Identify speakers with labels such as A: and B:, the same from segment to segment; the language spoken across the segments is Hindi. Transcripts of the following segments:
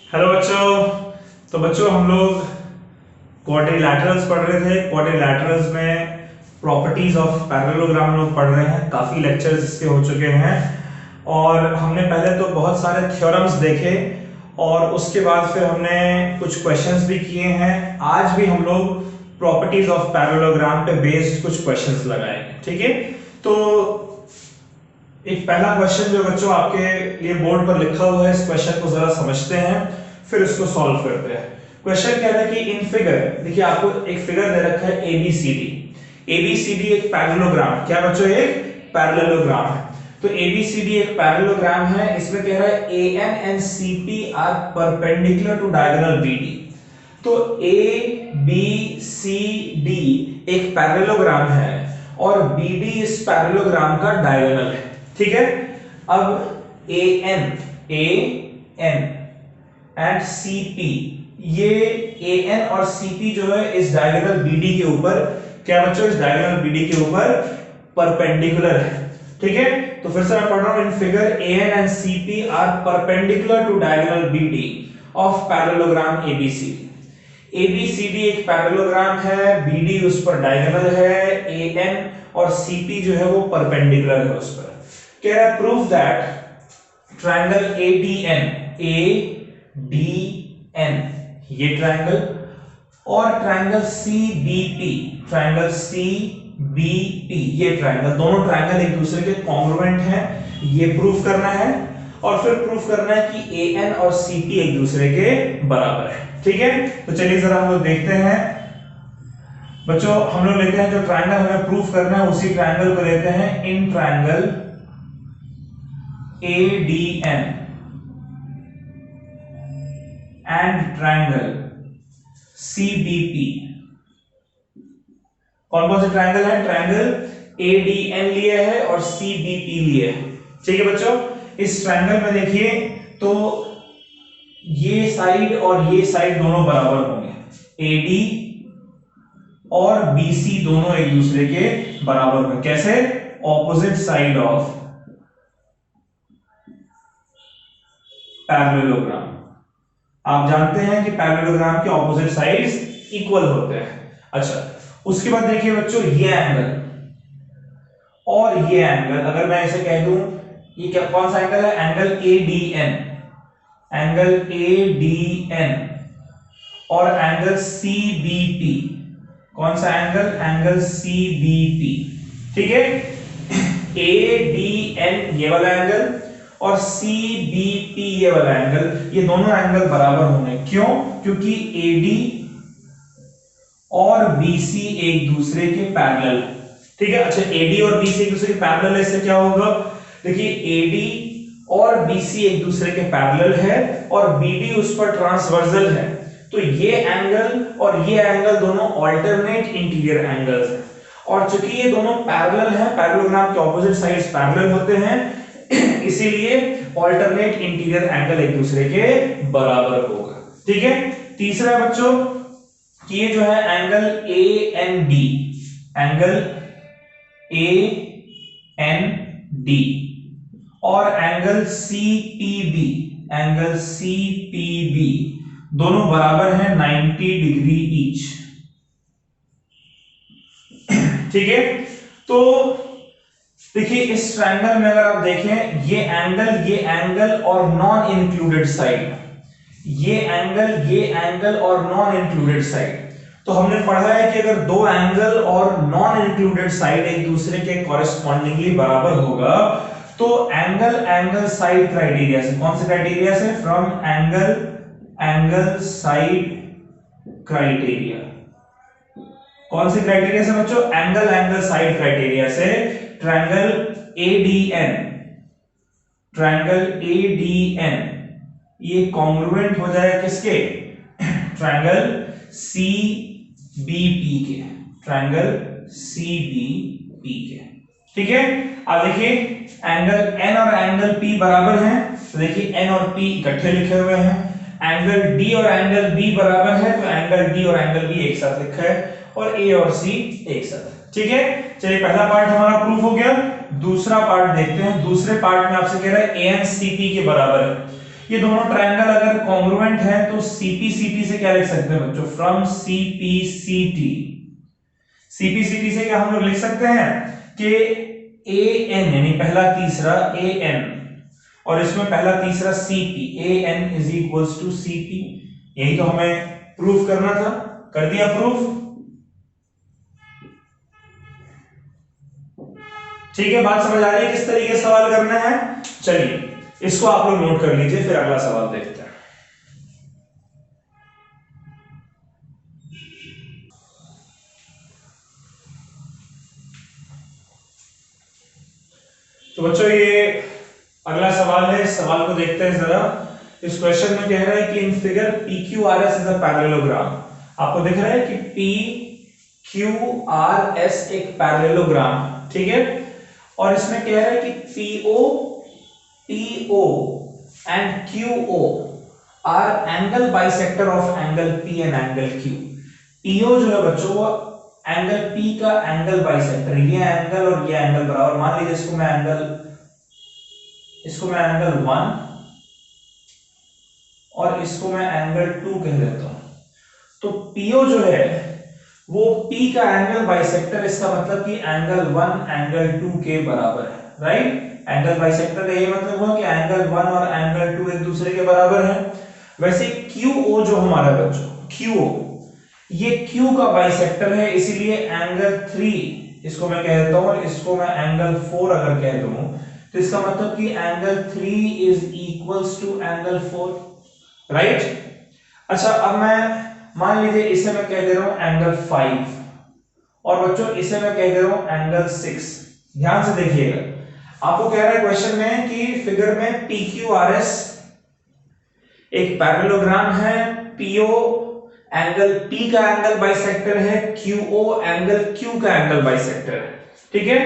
A: हेलो बच्चों। तो बच्चों हम लोग क्वाड्रिलैटरल्स पढ़ रहे थे। क्वाड्रिलैटरल्स में प्रॉपर्टीज ऑफ पैरेललोग्राम लोग पढ़ रहे हैं। काफी लेक्चर्स इसके हो चुके हैं और हमने पहले तो बहुत सारे थ्योरम्स देखे और उसके बाद फिर हमने कुछ क्वेश्चंस भी किए हैं। आज भी हम लोग प्रॉपर्टीज ऑफ पैरेललोग्राम पे बेस्ड कुछ क्वेश्चंस लगाएंगे। ठीक है, तो एक पहला क्वेश्चन जो बच्चों आपके लिए बोर्ड पर लिखा हुआ है, इस क्वेश्चन को जरा समझते हैं फिर इसको सॉल्व करते हैं। क्वेश्चन क्या है कि इन फिगर, देखिए आपको एक फिगर दे रखा है एबीसीडी एक पैरेललोग्राम। क्या बच्चों, एक पैरेललोग्राम है। तो एबीसीडी एक पैरेललोग्राम है। इसमें कह रहा है A N and C P are perpendicular to diagonal B D. तो ए बी सी डी एक पैरेललोग्राम है और बीडी इस पैरेललोग्राम का डायगोनल है। ठीक है, अब एन एंड सीपी, ये एन और सीपी जो है इस डायगोनल बीडी के ऊपर, क्या बच्चों, इस डायगोनल बीडी के ऊपर परपेंडिकुलर है। ठीक है, तो फिर से मैं पढ़ रहा हूं। In figure N and C P are perpendicular to diagonal B D of parallelogram A B C D. A B C D एक पैरेललोग्राम है, बीडी उस पर डायगोनल है, एएन और सीपी जो है वो परपेंडिकुलर है उस पर। कह रहा है प्रूव दैट ट्रायंगल एडीएन ये ट्रायंगल और ट्रायंगल सीबीपी ये ट्रायंगल, दोनों ट्रायंगल एक दूसरे के कॉन्ग्रुएंट हैं, ये प्रूव करना है। और फिर प्रूफ करना है कि एएन और सीपी एक दूसरे के बराबर है। ठीक है, तो चलिए जरा हम लोग देखते हैं। बच्चों हम लोग लेते हैं जो ट्रायंगल हमें प्रूफ करना है उसी ट्रायंगल को लेते हैं। In triangle ADN and triangle CBP. कौन कौन से ट्रायंगल है? ट्रायंगल एडीएन लिए है और सीबीपी लिए है। ठीक है बच्चों, इस ट्रायंगल में देखिए तो ये साइड और ये साइड दोनों बराबर होंगे। एडी और बीसी दोनों एक दूसरे के बराबर होंगे। कैसे? Opposite side of parallelogram. आप जानते हैं कि पैरेललोग्राम के ऑपोजिट साइड्स इक्वल होते हैं। अच्छा, उसके बाद देखिए बच्चों ये एंगल और ये एंगल, अगर मैं ऐसे कह दूं ये क्या, कौन सा एंगल है? एंगल एडीएन, एंगल एडीएन और एंगल सीबीपी। कौन सा एंगल? Angle CBP. ठीक है, एडीएन ये वाला एंगल और सीबीपी ये वाला एंगल, ये दोनों एंगल बराबर होंगे। क्यों? क्योंकि एडी और बीसी एक दूसरे के पैरेलल है। ठीक है, अच्छा एडी और बीसी एक दूसरे के पैरेलल है, इससे क्या होगा? देखिए एडी और बीसी एक दूसरे के पैरेलल है और बीडी उस पर ट्रांसवर्सल है। तो ये एंगल और ये एंगल दोनों अल्टरनेट इंटीरियर एंगल्स हैं। और चूंकि ये दोनों पैरेलल हैं, पैरेललोग्राम के ऑपोजिट साइड्स पैरेलल होते हैं, इसीलिए अल्टरनेट इंटीरियर एंगल एक दूसरे के बराबर होगा। ठीक है, तीसरा बच्चों कि ये जो है angle A N D, angle A N D और एंगल सीपीबी, एंगल सीपीबी दोनों बराबर हैं 90 डिग्री ईच। ठीक है, तो देखिए इस ट्रायंगल में अगर आप देखें ये एंगल और नॉन इंक्लूडेड साइड, ये एंगल और नॉन इंक्लूडेड साइड। तो हमने पढ़ा है कि अगर दो एंगल और नॉन इंक्लूडेड साइड एक दूसरे के कॉरेस्पॉन्डिंगली बराबर होगा तो एंगल साइड क्राइटेरिया से, कौन से क्राइटेरिया से? From angle side criteria. कौन से क्राइटेरिया से बच्चों? एंगल साइड क्राइटेरिया से ट्रायंगल एडीएन ये कॉन्ग्रुएंट हो जाएगा किसके? ट्रायंगल सीबीपी के, ट्रायंगल सीबीपी के। ठीक है, अब देखिए एंगल एन और एंगल पी बराबर हैं, तो देखिए एन और पी इकट्ठे लिखे हुए हैं। एंगल डी और एंगल बी बराबर है, तो एंगल डी और एंगल बी एक साथ लिखा है और ए और सी एक साथ। ठीक है, चलिए पहला पार्ट हमारा प्रूफ हो गया। दूसरा पार्ट देखते हैं। दूसरे पार्ट में आपसे कह रहा है एएन सीपी के बराबर है। ये दोनों ट्रायंगल अगर कॉन्ग्रुएंट है तो सीपीसीटी से क्या लिख सकते हैं बच्चों, फ्रॉम सीपीसीटी, सीपीसीटी से क्या हम लोग लिख सकते हैं कि ए एन यानी पहला तीसरा ए एन और इसमें पहला तीसरा C P, A N is equals to C P. यही तो हमें प्रूफ करना था, कर दिया प्रूफ। ठीक है, बात समझ आ रही है किस तरीके से सवाल करना है। चलिए इसको आप लोग नोट कर लीजिए, फिर अगला सवाल देखते हैं। तो बच्चों ये अगला सवाल है, इस सवाल को देखते हैं जरा। इस क्वेश्चन में कह रहा है कि in figure PQRS is a parallelogram. आपको दिख रहा है कि PQRS एक पैरेललोग्राम, ठीक है। और इसमें कह रहा है कि PO and QO R angle bisector of angle P and angle Q। PO जो है बच्चों वो एंगल P का एंगल बाइसेक्टर, ये एंगल और ये एंगल बराबर। मान लीजिए इसको मैं एंगल 1 और इसको मैं एंगल 2 कह देता हूं। तो PO जो है वो P का एंगल बाइसेक्टर, इसका मतलब कि एंगल 1 एंगल 2 के बराबर है, राइट। एंगल बाइसेक्टर का ये मतलब हुआ कि एंगल 1 और एंगल 2 एक दूसरे के बराबर है। वैसे QO जो हमारा बच्चों QO, ये Q का बाइसेक्टर है, इसीलिए एंगल 3 इसको मैं कह देता हूं और इसको मैं एंगल 4 अगर कह दूं तो इसका मतलब कि angle 3 is equals to angle 4, right. अच्छा अब मैं मान लीजिए इसे मैं कह दे रहा हूं एंगल 5 और बच्चों इसे मैं कह दे रहा हूं एंगल 6। ध्यान से देखिएगा, आपको कह रहा है क्वेश्चन में कि फिगर में PQRS एक पैरेललोग्राम है, PO एंगल P का एंगल बाइसेक्टर है, QO एंगल Q का एंगल बाइसेक्टर है, ठीक है।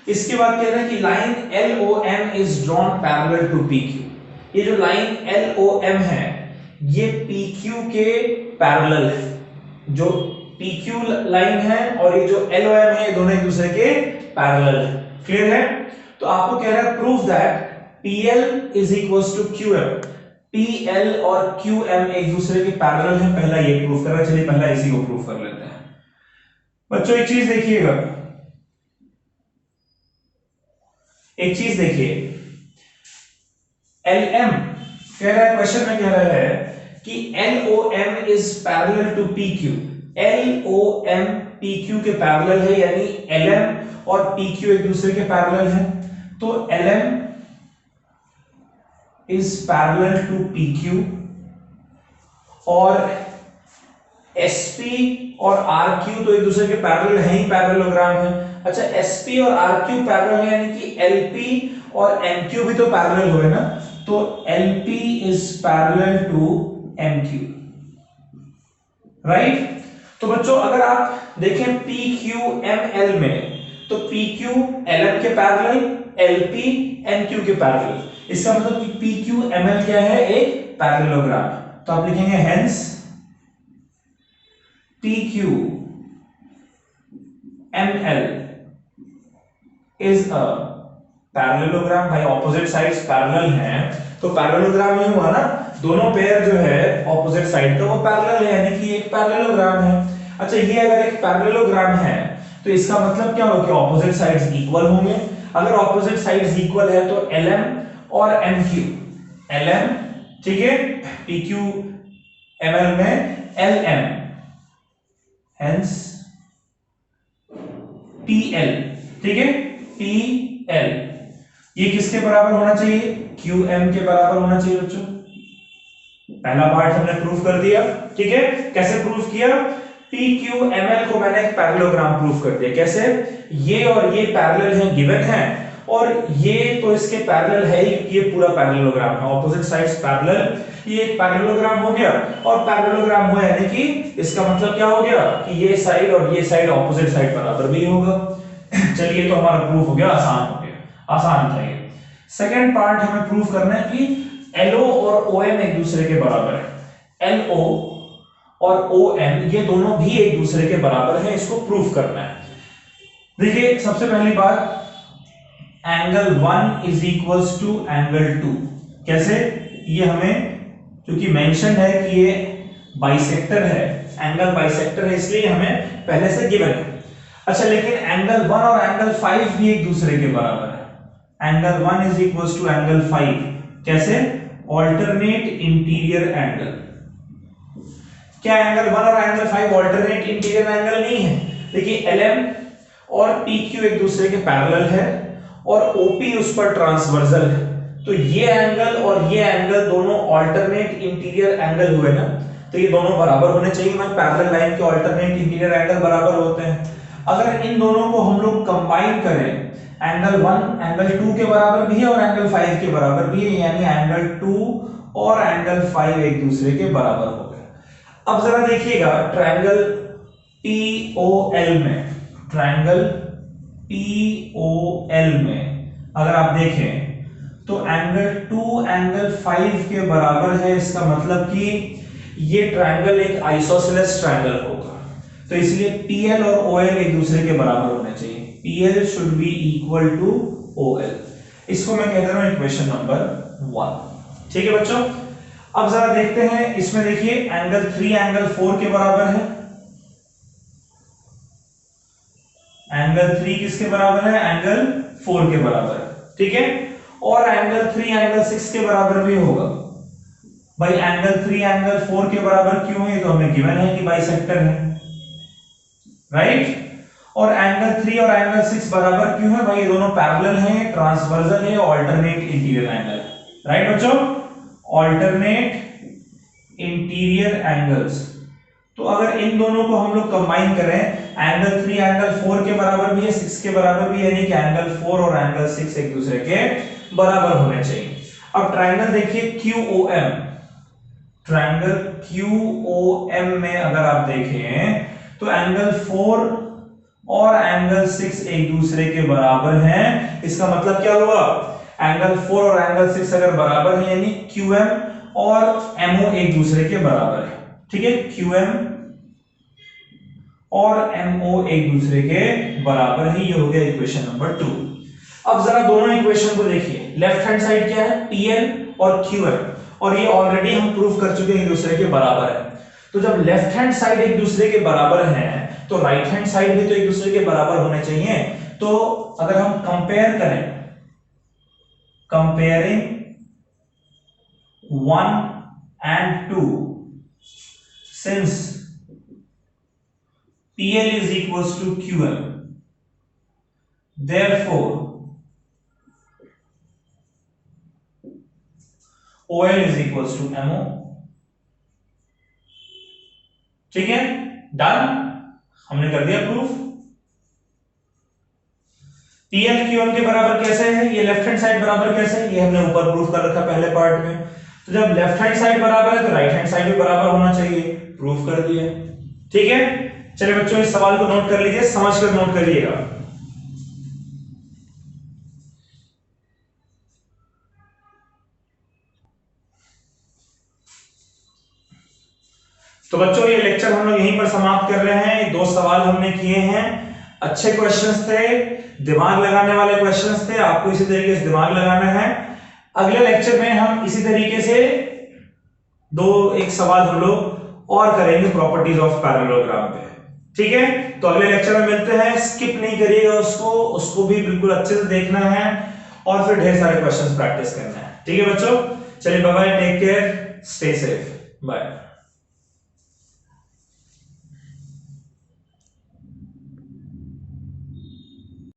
A: इसके बाद कह रहा है कि line LOM is drawn parallel to PQ। ये जो लाइन LOM है ये PQ के पैरेलल है। जो PQ लाइन है और ये जो LOM है ये दोनों एक दूसरे के पैरेलल है। क्लियर है। तो आपको कह रहा है prove that PL is equals to QM। PL और QM एक दूसरे के पैरेलल है, पहला ये प्रूव कर रहा है। चलिए पहला इसी को प्रूव कर लेते हैं। बच्चों एक चीज देखिएगा, एक चीज देखिए, LM कह रहा है, क्वेश्चन में कह रहा है कि LOM is parallel to PQ। LOM PQ के पैरेलल है, यानी LM और PQ एक दूसरे के पैरेलल है। तो LM is parallel to PQ और SP और RQ तो एक दूसरे के पैरेलल है ही, पैरेललोग्राम है। अच्छा SP और RQ पैरेलल है, यानी कि LP और MQ भी तो पैरेलल हुए ना। तो LP is parallel to MQ, right. तो बच्चों अगर आप देखें PQML में तो PQ LM के पैरेलल, LP MQ के पैरेलल। इसका मतलब कि PQML क्या है, एक पैरेललोग्राम। तो आप लिखेंगे hence PQML is a parallelogram. भाई ऑपोजिट साइड्स पैरेलल हैं तो पैरेललोग्राम ही हुआ ना, दोनों पेयर जो है ऑपोजिट साइड तो वो पैरेलल है, यानी कि एक पैरेललोग्राम है। अच्छा ये अगर एक पैरेललोग्राम है तो इसका मतलब क्या होगा कि ऑपोजिट साइड्स इक्वल होंगे। अगर ऑपोजिट साइड्स इक्वल है तो LM और MQ, LM ठीक है, PQML में LM हेंस PL, ठीक है, PL ये किसके बराबर होना चाहिए, QM के बराबर होना चाहिए बच्चों। पहला पार्ट हमने प्रूफ कर दिया, ठीक है। कैसे प्रूफ किया, PQML को मैंने एक पैरेललोग्राम प्रूफ कर दिया। कैसे, ये और ये पैरेलल हैं, गिवन है, और ये तो इसके पैरेलल है ही, ये पूरा पैरेललोग्राम है, ऑपोजिट साइड्स पैरेलल, ये एक पैरेललोग्राम हो गया। और पैरेललोग्राम हुआ यानी कि इसका मतलब क्या हो गया कि ये साइड और ये साइड ऑपोजिट साइड बराबर भी होगा। चलिए तो हमारा प्रूफ हो गया, आसान हो गया, आसान था ये। सेकंड पार्ट हमें प्रूफ करना है कि LO और OM एक दूसरे के बराबर है। LO और OM ये दोनों भी एक दूसरे के बराबर हैं, इसको प्रूफ करना है। देखिए सबसे पहली बात, angle 1 is equals to angle 2। कैसे, ये हमें क्योंकि मेंशन है कि ये बाइसेक्टर है, एंगल बाइसेक्टर है, इसलिए हमें पहले से गिवन है। अच्छा, लेकिन एंगल 1 और एंगल 5 भी एक दूसरे के बराबर है। Angle 1 is equal to angle 5, कैसे? Alternate interior angle. क्या एंगल 1 और एंगल 5 ऑल्टरनेट इंटीरियर एंगल नहीं है? देखिए LM और PQ एक दूसरे के पैरेलल है और OP उस पर ट्रांसवर्सल है, तो ये एंगल और ये एंगल दोनों ऑल्टरनेट इंटीरियर एंगल हुए ना, तो ये दोनों बराबर होने चाहिए। हमारे पैरेलल लाइन के ऑल्टरनेट इंटीरियर एंगल बराबर होते हैं। अगर इन दोनों को हम लोग कंबाइन करें, एंगल 1 एंगल 2 के बराबर भी है और एंगल 5 के बराबर भी है, यानी एंगल 2 और एंगल 5 एक दूसरे के बराबर हो गए। अब जरा देखिएगा ट्रायंगल POL में, ट्रायंगल POL में अगर आप देखें तो एंगल 2 एंगल 5 के बराबर है, इसका मतलब कि ये ट्रायंगल एक आइसोसेलेस ट्रायंगल होगा, तो इसलिए PL और OL एक दूसरे के बराबर होने चाहिए। PL should be equal to OL। इसको मैं कहता हूं इक्वेशन नंबर 1। ठीक है बच्चों, अब जरा देखते हैं इसमें। देखिए एंगल 3 एंगल 4 के बराबर है। एंगल 3 किसके बराबर है? एंगल 4 के बराबर है, ठीक है। और एंगल 3 एंगल 6 के बराबर भी होगा। भाई एंगल 3 एंगल 4 के बराबर क्यों है? तो हमें गिवन है कि बाइसेक्टर है, राइट। और एंगल 3 और एंगल 6 बराबर क्यों है? भाई ये दोनों पैरेलल हैं, ट्रांसवर्सल है, ऑल्टरनेट इंटीरियर एंगल, राइट बच्चों, ऑल्टरनेट इंटीरियर एंगल्स। तो अगर इन दोनों को हम लोग कंबाइन करें, एंगल 3 एंगल 4 के बराबर भी है, 6 के बराबर भी है, यानी कि एंगल 4 और एंगल 6 एक दूसरे के बराबर होने चाहिए। अब ट्रायंगल देखिए QOM, ट्रायंगल QOM में अगर आप देखें तो एंगल 4 और एंगल 6 एक दूसरे के बराबर हैं। इसका मतलब क्या हुआ? एंगल 4 और एंगल 6 अगर बराबर है, यानी QM और MO एक दूसरे के बराबर है, ठीक है। QM और MO एक दूसरे के बराबर है, ये हो गया इक्वेशन नंबर 2। अब जरा दोनों इक्वेशन को देखिए, लेफ्ट हैंड साइड क्या है? PL और QM, और ये ऑलरेडी हम प्रूव कर चुके हैं एक दूसरे के बराबर है। तो जब लेफ्ट हैंड साइड एक दूसरे के बराबर है तो राइट हैंड साइड भी तो एक दूसरे के बराबर होने चाहिए। तो अगर हम कंपेयर करें, comparing 1 and 2, since PL is equals to QM, therefore OL is equals to MO। ठीक है, डन, हमने कर दिया प्रूफ। PL QM के बराबर कैसे है? ये लेफ्ट हैंड साइड बराबर कैसे है? ये हमने ऊपर प्रूफ कर रखा पहले पार्ट में। तो जब लेफ्ट हैंड साइड बराबर है तो राइट हैंड साइड भी बराबर होना चाहिए, प्रूफ कर दिया। ठीक है, चलिए बच्चों इस सवाल को नोट कर लीजिए, समझकर नोट करिएगा। तो बच्चों ये लेक्चर हम लोग यहीं पर समाप्त कर रहे हैं। 2 सवाल हमने किए हैं, अच्छे क्वेश्चंस थे, दिमाग लगाने वाले क्वेश्चंस थे, आपको इसी तरीके से दिमाग लगाना है। अगले लेक्चर में हम इसी तरीके से 1 सवाल हम लोग और करेंगे प्रॉपर्टीज ऑफ पैरेललोग्राम पे, ठीक है। तो अगले लेक्चर में मिलते हैं, स्किप नहीं करिएगा उसको भी बिल्कुल अच्छे से देखना है और फिर ढेर सारे क्वेश्चंस प्रैक्टिस करना है, ठीक है बच्चों। चलिए bye bye, take care, stay safe, bye.